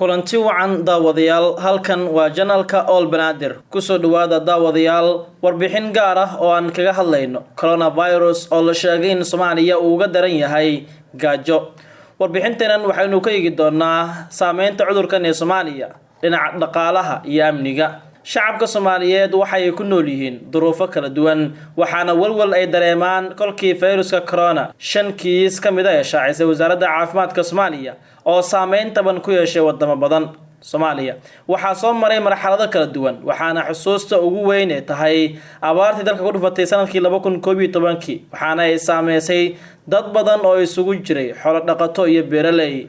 kulanti wacan daawadayaal halkan waa janalka All Banaadir kusoo dhawaada daawadayaal warbixin gaar ah oo aan kaga hadlayno coronavirus oo la sheegay in Soomaaliya uu uga daran yahay gaajo. Warbixintan waxaynu ka eegi doonaa saameynta cudurkan ee Soomaaliya dhinaca dhaqaalaha iyo amniga. Shacabka Soomaaliyeed waxay ku nool yihiin duruufo kala duwan waxaana walwal ay dareemaan kolkii fayruska corona 5 kiis kamid ah shaacisay wasaaradda caafimaadka Soomaaliya oo saameyn taban ku yeeshay wadamo badan. Soomaaliya waxaa soo maray marxalado kala duwan waxaana xusuusta ugu weyn ay tahay abaartii dalka ku dhufatay sanadkii 2011 waxaana ay saameysay dad badan oo isugu jiray xoolo dhaqato iyo beeraley.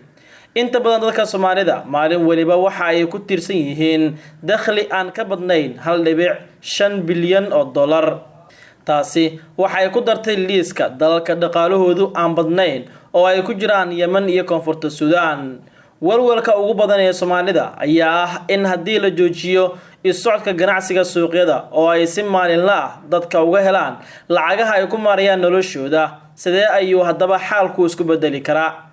Inta badan dadka Soomaalida maalin waliba waxa ay ku tirsan yihiin dakhli aan ka badnayn 1.5 bilyan oo dollar. taasi waxay ku dartay liiska dalalka dhaqaalahoodu aan badnayn oo ay ku jiraan Yemen iyo Koonfurta Suudaan. Walwalka ugu badan ee Soomaalida ayaa ah in haddii la joojiyo socodka ganacsiga suuqyada oo ay si maalinle ah dadka uga helaan lacagaha ay ku maarayaan noloshooda, sidee ayuu haddaba xaalku isku bedeli karaa?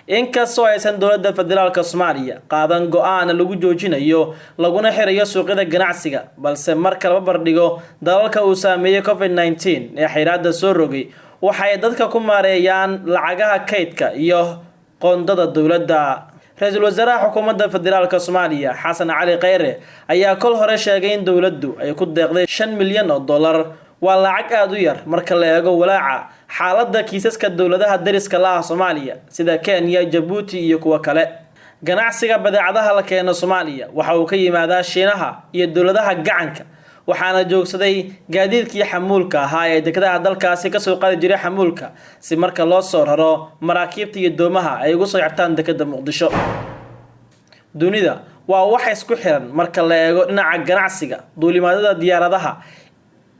Inkastoo aysan dowladda federaalka Soomaaliya qaadan go'aan lagu joojinayo laguna xirayo suuqyada ganacsiga, balse marka la barbardhigo dalalka uu saameeyay COVID-19 ee xayiraadda soo rogay waxay dadka ku maareeyaan lacagaha kaydka iyo qoondada dowladda. Ra'iisul Wasaaraha Xukuumadda Federaalka Soomaaliya Xasan Cali Kheyre ayaa kol hore sheegay in dowladdu ay ku deeqday 5 milyan oo dollar, waa lacag aad u yar marka la eego walaaca xaaladda kiisaska dowladaha dariska la ah Soomaaliya sida Kenya, Djibouti iyo kuwa kale. Ganacsiga badeecadaha la keeno Soomaaliya waxa uu ka yimaadaa Shiinaha iyo dowladaha gacanka, waxaana joogsaday gaadiidkii xamuulka ahaa ee dekedaha dalkaasi ka soo qaadi jiray xamuulka si marka loo soo raro maraakiibta iyo doomaha ay ugu soo xirtaan dekedda Muqdisho. Dunida waa wax isku xiran marka la eego dhinaca ganacsiga. Duulimaadada diyaaradaha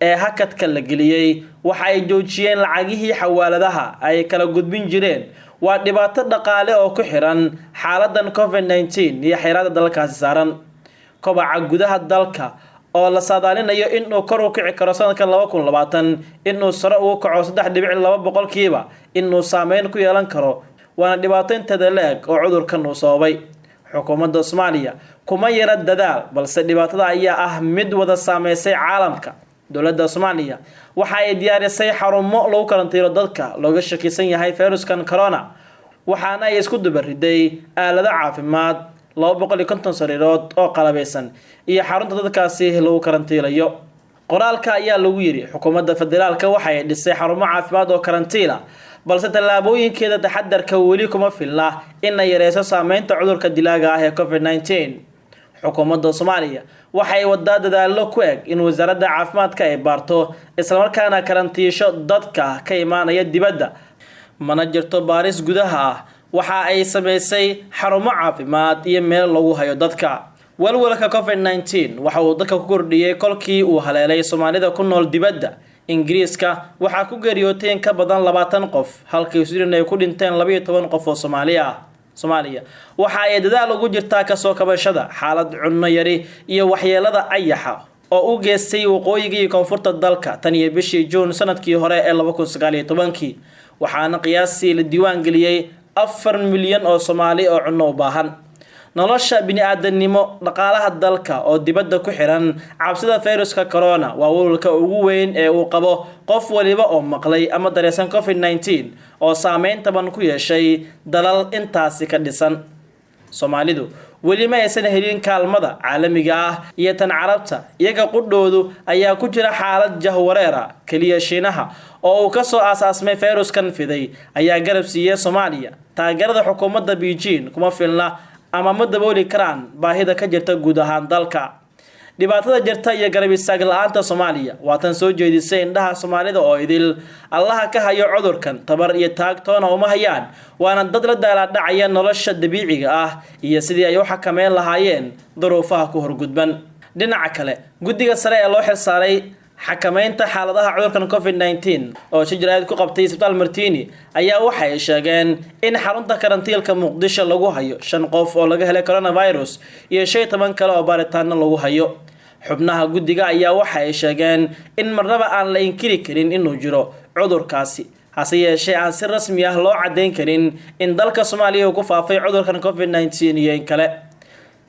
ee hakadka la geliyay waxa ay joojiyeen lacagihii xawaaladaha ay kala gudbin jireen. Waa dhibaato dhaqaale oo ku xiran xaaladdan COVID-19 iyo xayiraadda dalkaasi saaran. Kobaca gudaha dalka oo la saadaalinayo inuu kor u kici karo sanadka 2020 inuu sare ugu kaco 3.2% inuu saameyn ku yeelan karo, waana dhibaato inteeda leeg oo cudurkan uu sababay. Xukuumadda Soomaaliya kuma yara dadaal, balse dhibaatada ayaa ah mid wada saameysay caalamka. Dowladda Soomaaliya waxa ay diyaarisay xarumo lagu karantiilo dadka looga shakisan yahay fayruskan corona, waxaana ay isku dubariday aalado caafimaad 250 sariirood oo qalabeysan iyo xarunta dadkaasi lagu karantiilayo. Qoraalka ayaa lagu yiri xukuumadda federaalka waxay dhisay xarumo caafimaad oo karantiila, balse tallaabooyinkeeda taxadarka weli kuma filna in ay yareyso saameynta cudurka dilaaga ah ee COVID-19. Xukuumadda Soomaaliya waxay waddaa dadaallo ku eg in wasaaradda caafimaadka ay baarto isla markaana karantiisho dadka ka imaanaya dibadda. Mana jirto baaris gudaha ah, waxa ay sameysay xarumo caafimaad iyo meel lagu hayo dadka. Walwalka COVID-19 waxa uu dadka ku kordhiyay kolkii uu haleelay Soomaalida ku nool dibadda. Ingiriiska waxa ku geeriyootay in ka badan 20 qof, halka Sweden ay ku dhinteen 12 qof oo Soomaaliya waxa ay dadaal ugu jirtaa ka soo kabashada xaalad cunno yari iyo waxyeelada ayaxa oo u geystay waqooyiga iyo koonfurta dalka tan iyo bishii June sanadkii hore ee 2019 waxaana qiyaasii la diiwaan geliyay 4 milyan oo Soomaali oo cunno u baahan. Nolosha bini'aadanimo dhaqaalaha dalka oo dibadda ku xiran cabsida fayruska corona waa walwalka ugu weyn ee uu qabo qof waliba oo maqlay ama dareesan COVID-19 oo saameyn taban ku yeeshay dalal intaasi ka dhisan. Soomaalidu weli ma aysan helin kaalmada caalamiga ah iyo tan Carabta, iyaga qudhoodu ayaa ku jira xaalad jahwareera. Kaliya Shiinaha oo uu ka soo aasaasmay fayruskan fiday ayaa garab siiyay Soomaaliya. Taageerada xukuumadda Beijing kuma filna ama ma dabooli karaan baahida ka jirta guud ahaan dalka. Dhibaatada jirta iyo garab istaag la'aanta Soomaaliya waa tan soo jeedisay indhaha Soomaalida oo idil Allah ka hayo cudurkan tabar iyo taagtoona uma hayaan, waana dad la daala dhacaya nolosha dabiiciga ah iyo sidii ay u xakameyn lahaayeen duruufaha ku horgudban. Dhinaca kale, guddiga sare ee loo xilsaaray xakameynta xaaladaha cudurkan COVID-19 oo shijraad ku qabtay Isbitaal Martini ayaa waxay sheegeen in xarunta karantiilka Muqdisho lagu hayo 5 qof oo laga helay coronavirus iyo 15 kale oo baaritaano lagu hayo. Xubnaha guddiga ayaa waxay sheegeen in marnaba aan la inkiri karin inuu jiro cudurkaasi, hase yeeshee aan si rasmi ah loo cadeyn karin in dalka Soomaaliya uu ku faafay cudurkan COVID-19 iyo in kale.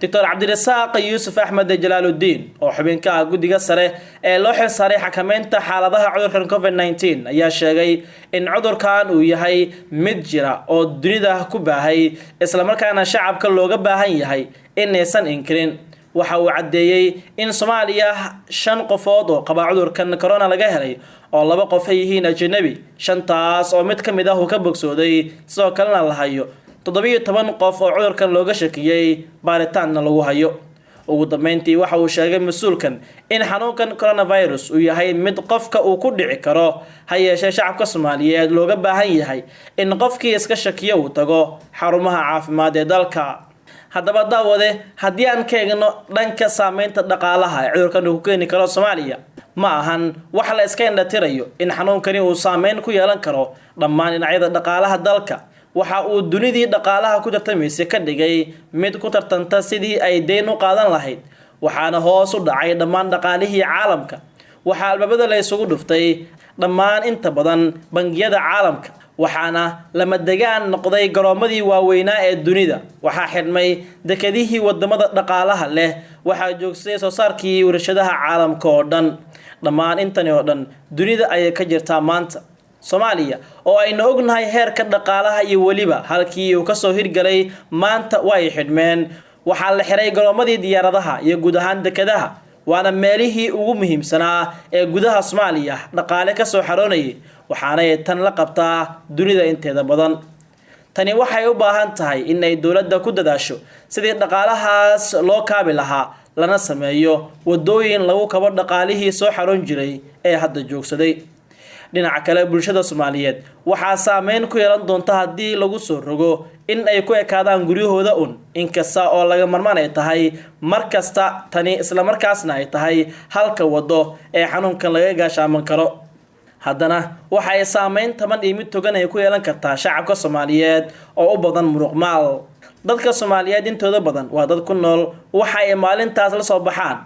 Dr. Cabdirasaaq Yuusuf Axmed Jalaaludiin oo xubinka guddiga sare ee loo xilsaaray xakamaynta xaaladaha cudurkan COVID-19 ayaa sheegay in cudurkan uu yahay mid jira oo dunida ku baahay isla markaana shacabka looga baahan yahay inaysan inkirin. waxa uu cadeeyay in Soomaaliya 5 qofood oo qaba cudurkan corona laga helay oo 2 qof ay yihiin ajnabi, 5taas oo mid kamid ah uu ka bogsooday sidoo kalena la hayo 17 qof oo cudurkan looga shakiyay baaritaanna lagu hayo. ugu dambeyntii waxa uu sheegay mas'uulkan in xanuunkan coronavirus uu yahay mid qofka uu ku dhici karo hayeeshee shacabka Soomaaliyeed looga baahan yahay in qofkii iska shakiyo uu tago xarumaha caafimaad ee dalka. haddaba daawade haddii aan ka eegno dhanka saameynta dhaqaalaha ee cudurkan uu keeni karo Soomaaliya ma ahan wax la iska indhatirayo in xanuunkani uu saameyn ku yeelan karo dhammaan dhinacyada dhaqaalaha dalka. waxa uu dunidii dhaqaalaha ku tartamaysay ka dhigay mid ku tartanta sidii ay deyn u qaadan lahayd, waxaana hoos u dhacay dhammaan dhaqaalihii caalamka. waxa albaabada la isugu dhuftay dhammaan inta badan bangiyada caalamka, waxaana lama degaan noqday garoomadii waaweynaa ee dunida. waxaa xidhmay dekedihii wadamada dhaqaalaha leh, waxaa joogsaday soo saarkii warshadaha caalamka oo dhan. dhammaan intani oo dhan dunida ayay ka jirtaa maanta. Soomaaliya oo aynu ognahay heerka dhaqaalaha iyo waliba halkii uu ka soo hirgalay maanta way xidhmeen. waxaa la xiray garoomadii diyaaradaha iyo guud ahaan dekedaha, waana meelihii ugu muhiimsanaa ee gudaha Soomaaliya dhaqaale ka soo xaroonayay, waxaana tan la qabtaa dunida inteeda badan. tani waxay u baahan tahay in ay dawladda ku dadaasho sidii dhaqaalahaas loo kaabi lahaa, lana sameeyo wadooyin lagu kabo dhaqaalihii soo xaroon jiray ee hadda joogsaday. dhinaca kale bulshada Soomaaliyeed waxaa saameyn ku yeelan doonta haddii lagu soo rogo in ay ku ekaadaan guryahooda inkasta oo laga marmaan ay tahay markasta tani isla markaasna ay tahay halka wado ee xanuunkan laga gaashaaman karo. haddana waxa ay saameyn taban iyo mid togan ay ku yeelan kartaa shacabka Soomaaliyeed oo u badan muruqmaal. dadka Soomaaliyeed intooda badan waa dad ku nool waxa ay maalintaas la soo baxaan.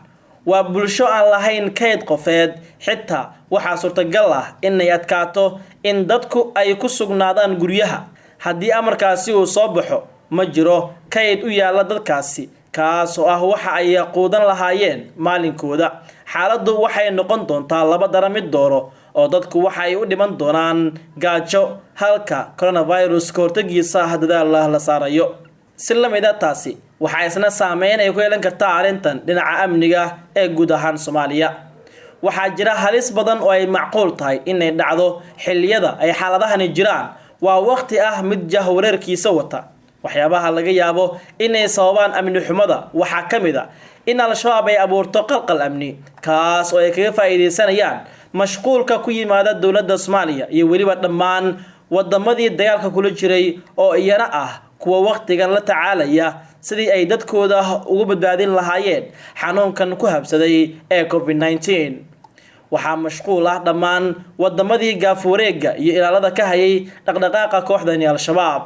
waa bulsho aan lahayn kayd qofeed, xitaa waxaa suurtagal ah in ay adkaato in dadku ay ku sugnaadaan guryaha. haddii amarkaasi uu soo baxo ma jiro kayd u yaala dadkaasi, kaas oo ah waxa ay quudan lahaayeen maalinkooda. xaaladdu waxay noqon doontaa laba dara mid dooro, oo dadku waxa ay u dhiman doonaan gaajo halka coronavirus ka hortagiisa dadaal la saarayo. si la mid ah taasi waxaa isna saameyn ay ku yeelan kartaa arrintan dhinaca amniga ee guud ahaan Soomaaliya. waxaa jira halis badan oo ay macquul tahay inay dhacdo xilliyada ay xaaladahani jiraan. waa waqti ah mid jahwareerkiisa wata. waxyaabaha laga yaabo inay sababaan amni xumada waxaa ka mid ah in Al-Shabaab ay abuurto qalqal amni, kaas oo ay kaga faa'iideysanayaan mashquulka ku yimaada dawladda Soomaaliya iyo weliba dhammaan wadamadii dagaalka kula jiray oo iyana ah kuwa waqtigan la tacaalaya sidii ay dadkooda ugu badbaadin lahaayeen xanuunkan ku habsaday ee COVID-19. waxaa mashquul ah dhammaan wadamadii gaafureega iyo ilaalada ka hayay dhaqdhaqaaqa kooxdani Al-Shabaab.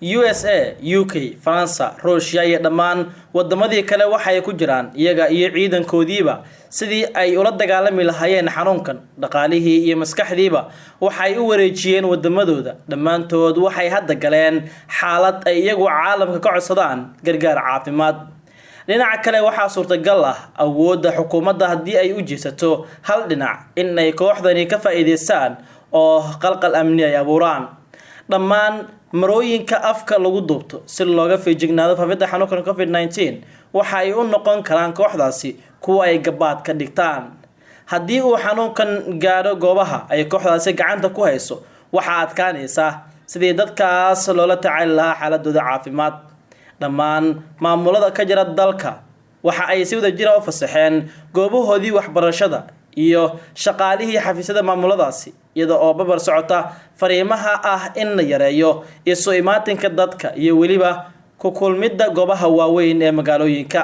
USA, UK, France, Russia iyo dhammaan wadamadii kale waxay ku jiraan iyaga iyo ciidankoodiiba sidii ay ula dagaalami lahaayeen xanuunkan. dhaqaalihii iyo maskaxdiiba waxay u wareejiyeen wadamadooda. dhammaantood waxay hadda galeen xaalad ay iyagu caalamka ka codsadaan gargaar caafimaad. dhinaca kale waxaa suurtagal ah awoodda xukuumadda haddii ay u jeesato hal dhinac in ay kooxdani ka faa'iideystaan oo qalqal amni ay abuuraan. dhammaan marooyinka afka lagu duubto si looga feejignaado faafidda xanuunkan COVID-19 waxa ay u noqon karaan kooxdaasi kuwa ay gabaad ka dhigtaan. haddii uu xanuunkan gaadho goobaha ay kooxdaasi gacanta ku hayso, waxaa adkaanaysa sidii dadkaas loola tacaali lahaa xaaladooda caafimaad. dhammaan maamulada ka jira dalka waxa ay si wadajir ah u fasaxeen goobahoodii waxbarashada iyo shaqaalihii xafiisyada maamuladaasi, iyada oo babar socota fariimaha ah in la yareeyo isu imaatinka dadka iyo weliba ku kulmidda goobaha waaweyn ee magaalooyinka.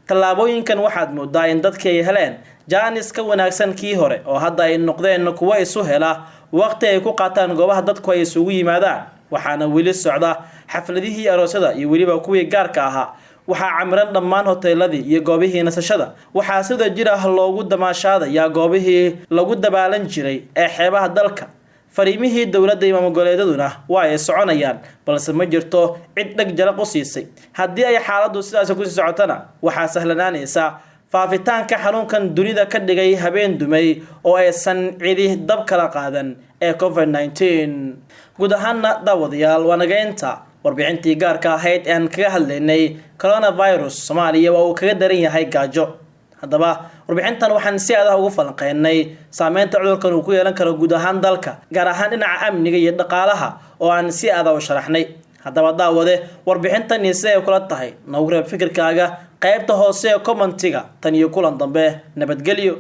tallaabooyinkan waxaad moodaa in dadkii ay heleen jaanis ka wanaagsan kii hore, oo hadda ay noqdeen kuwo isu hela waqti ay ku qaataan goobaha dadku ay isugu yimaadaan. waxaana weli socda xafladihii aroosyada iyo weliba kuwii gaarka ahaa. waxaa camiran dhammaan hoteeladii iyo goobihii nasashada. waxaa sida jir ah loogu damaashaadayaa goobihii lagu dabaalan jiray ee xeebaha dalka. fariimihii dowladda iyo maamul-goboleedyaduna waa ay soconayaan balse ma jirto cid dhag jalaq u siisay haddii ay xaaladdu sidaas ku sii socotana waxaa sahlanaanaysa faafitaanka xanuunkan dunida ka dhigay habeen dumay oo aysan cidi dab kala qaadan ee COVID-19 guud ahaana daawadayaal waa nageynta warbixintii gaarka ahayd aan kaga hadlaynay coronavirus Soomaaliya waa uu kaga daran yahay gaajo haddaba warbixintan waxaan si aad ah ugu falanqeynay saameynta cudurkan uu ku yeelan karo guud ahaan dalka gaar ahaan dhinaca amniga iyo dhaqaalaha oo aan si aad ah u sharaxnay haddaba daawade warbixintan isee kula tahay nagu reeb fikirkaaga qaybta hoose ee commentiga tan iyo kulan dambe nabadgelyo